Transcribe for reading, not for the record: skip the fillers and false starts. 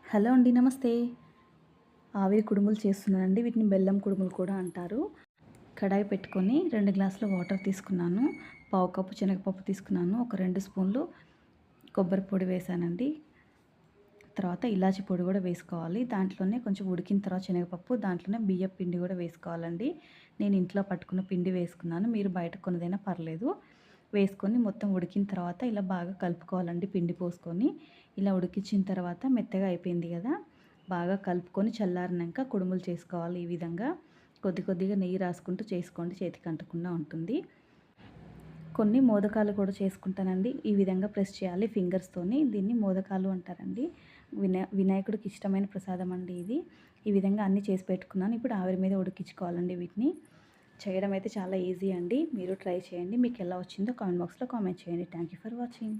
Hello అండి. నమస్తే. ఆవిరి కుడుములు చేస్తున్నానండి. వీటిని బెల్లం కుడుములు కూడా అంటారు. కడాయి పెట్టుకొని 2 గ్లాసుల వాటర్ తీసుకున్నాను. పావు కప్పు శనగపప్పు తీసుకున్నాను. ఒక 2 స్పూన్లు కొబ్బరి పొడి వేశానండి. తర్వాత ఇలాచి పొడి కూడా వేసుకోవాలి. దాంట్లోనే కొంచెం ఉడికిన తర్వాత శనగపప్పు, దాంట్లోనే బియ్యపు పిండి కూడా వేసుకోవాలండి. నేను ఇంట్లో పట్టుకున్న పిండి వేసుకున్నాను. మీరు బయట కొన్నదైనా పర్లేదు. వేసుకొని మొత్తం ఉడికిన తర్వాత ఇలా బాగా కలుపుకోవాలండి పిండి పోసుకొని. ఇలా ఉడికించిన తర్వాత మెత్తగా అయిపోయింది కదా! బాగా కలుపుకొని చల్లారినాక కుడుములు చేసుకోవాలి. ఈ విధంగా కొద్ది కొద్దిగా నెయ్యి రాసుకుంటూ చేసుకోండి, చేతికి అంటకుండా ఉంటుంది. కొన్ని మోదకాలు కూడా చేసుకుంటానండి. ఈ విధంగా ప్రెస్ చేయాలి ఫింగర్స్తోని. దీన్ని మోదకాలు అంటారండి. వినాయకుడికి ఇష్టమైన ప్రసాదం అండి ఇది. ఈ విధంగా అన్నీ చేసి పెట్టుకున్నాను. ఇప్పుడు ఆవిరి మీద ఉడికించుకోవాలండి వీటిని. చేయడం అయితే చాలా ఈజీ అండి. మీరు ట్రై చేయండి. మీకు ఎలా వచ్చిందో కామెంట్ బాక్స్లో కామెంట్ చేయండి. Thank you for watching.